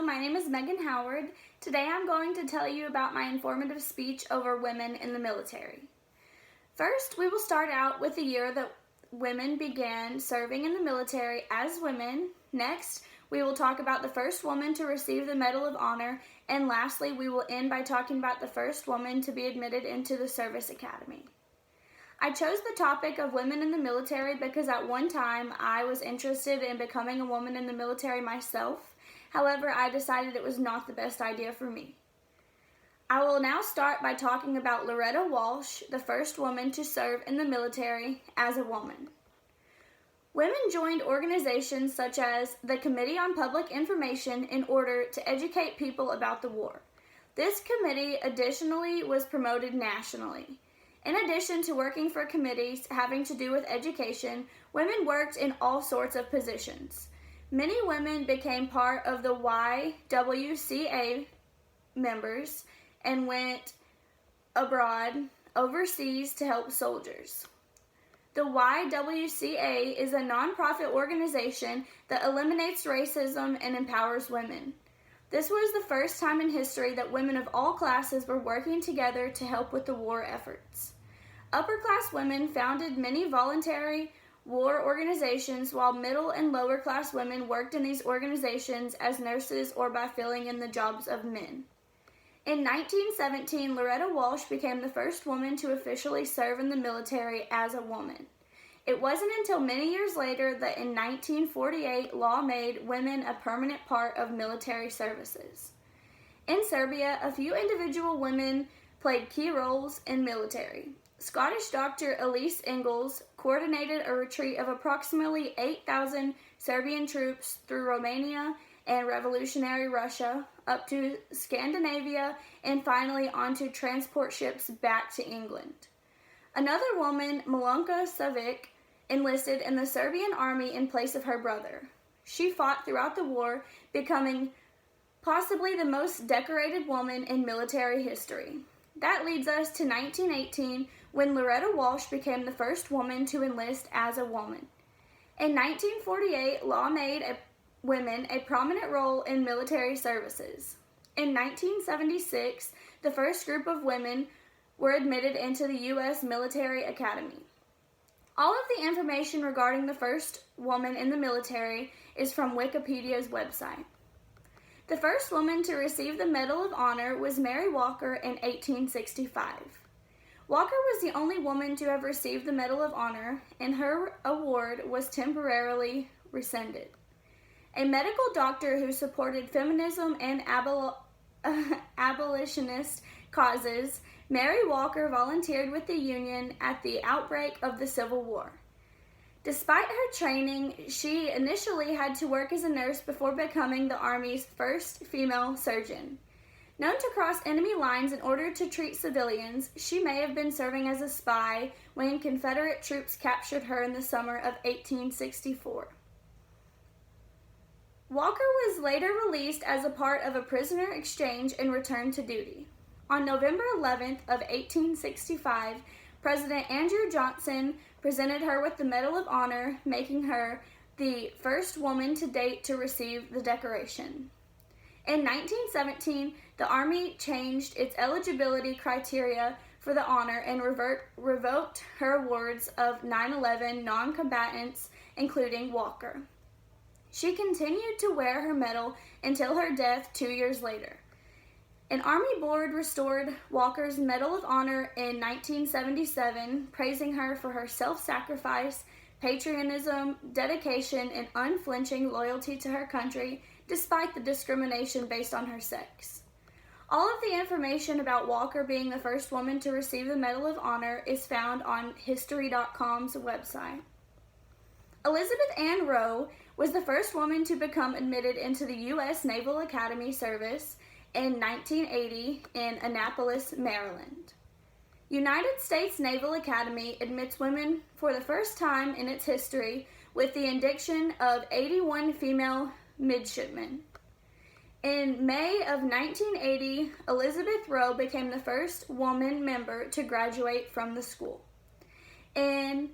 my name is Megan Howard. Today I'm going to tell you about my informative speech over women in the military. First, we will start out with the year that women began serving in the military as women. Next, we will talk about the first woman to receive the Medal of Honor. And lastly, we will end by talking about the first woman to be admitted into the Service Academy. I chose the topic of women in the military because at one time I was interested in becoming a woman in the military myself. However, I decided it was not the best idea for me. I will now start by talking about Loretta Walsh, the first woman to serve in the military as a woman. Women joined organizations such as the Committee on Public Information in order to educate people about the war. This committee additionally was promoted nationally. In addition to working for committees having to do with education, women worked in all sorts of positions. Many women became part of the YWCA members and went abroad, overseas to help soldiers. The YWCA is a nonprofit organization that eliminates racism and empowers women. This was the first time in history that women of all classes were working together to help with the war efforts. Upper-class women founded many voluntary war organizations, while middle and lower-class women worked in these organizations as nurses or by filling in the jobs of men. In 1917, Loretta Walsh became the first woman to officially serve in the military as a woman. It wasn't until many years later that in 1948, law made women a permanent part of military services. In Serbia, a few individual women played key roles in military. Scottish Dr. Elise Ingalls coordinated a retreat of approximately 8,000 Serbian troops through Romania and revolutionary Russia, up to Scandinavia, and finally onto transport ships back to England. Another woman, Milunka Savic, enlisted in the Serbian army in place of her brother. She fought throughout the war, becoming possibly the most decorated woman in military history. That leads us to 1918, when Loretta Walsh became the first woman to enlist as a woman. In 1948, law made women a prominent role in military services. In 1976, the first group of women were admitted into the U.S. Military Academy. All of the information regarding the first woman in the military is from Wikipedia's website. The first woman to receive the Medal of Honor was Mary Walker in 1865. Walker was the only woman to have received the Medal of Honor, and her award was temporarily rescinded. A medical doctor who supported feminism and abolitionist causes, Mary Walker volunteered with the Union at the outbreak of the Civil War. Despite her training, she initially had to work as a nurse before becoming the Army's first female surgeon. Known to cross enemy lines in order to treat civilians, she may have been serving as a spy when Confederate troops captured her in the summer of 1864. Walker was later released as a part of a prisoner exchange and returned to duty. On November 11th of 1865, President Andrew Johnson presented her with the Medal of Honor, making her the first woman to date to receive the decoration. In 1917, the Army changed its eligibility criteria for the honor and revoked her awards of 9/11 non-combatants, including Walker. She continued to wear her medal until her death 2 years later. An Army board restored Walker's Medal of Honor in 1977, praising her for her self-sacrifice, patriotism, dedication, and unflinching loyalty to her country, despite the discrimination based on her sex. All of the information about Walker being the first woman to receive the Medal of Honor is found on History.com's website. Elizabeth Ann Rowe was the first woman to become admitted into the U.S. Naval Academy service in 1980 in Annapolis, Maryland. United States Naval Academy admits women for the first time in its history with the induction of 81 female midshipmen. In May of 1980, Elizabeth Rowe became the first woman member to graduate from the school. In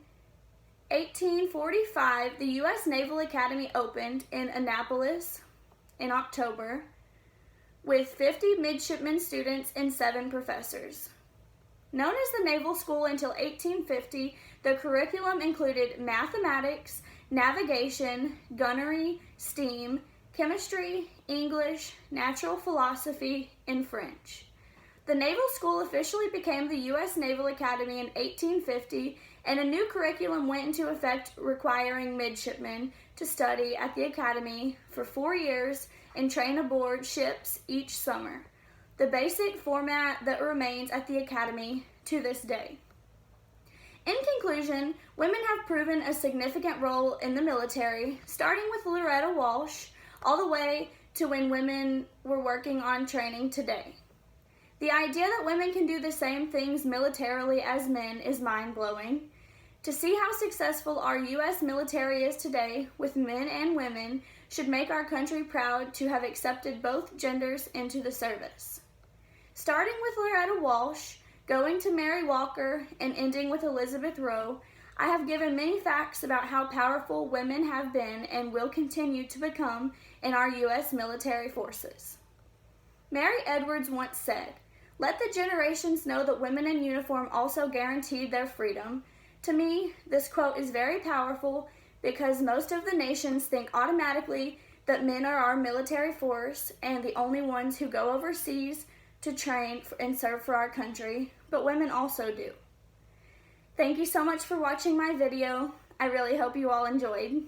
1845, the U.S. Naval Academy opened in Annapolis in October. with 50 midshipmen students and 7 professors. Known as the Naval School until 1850, the curriculum included mathematics, navigation, gunnery, steam, chemistry, English, natural philosophy, and French. The Naval School officially became the U.S. Naval Academy in 1850, and a new curriculum went into effect requiring midshipmen to study at the Academy for 4 years and train aboard ships each summer, the basic format that remains at the Academy to this day. In conclusion, women have proven a significant role in the military, starting with Loretta Walsh, all the way to when women were working on training today. The idea that women can do the same things militarily as men is mind-blowing. To see how successful our U.S. military is today, with men and women, should make our country proud to have accepted both genders into the service. Starting with Loretta Walsh, going to Mary Walker, and ending with Elizabeth Rowe, I have given many facts about how powerful women have been and will continue to become in our U.S. military forces. Mary Edwards once said, "Let the generations know that women in uniform also guaranteed their freedom." To me, this quote is very powerful because most of the nations think automatically that men are our military force and the only ones who go overseas to train and serve for our country, but women also do. Thank you so much for watching my video. I really hope you all enjoyed.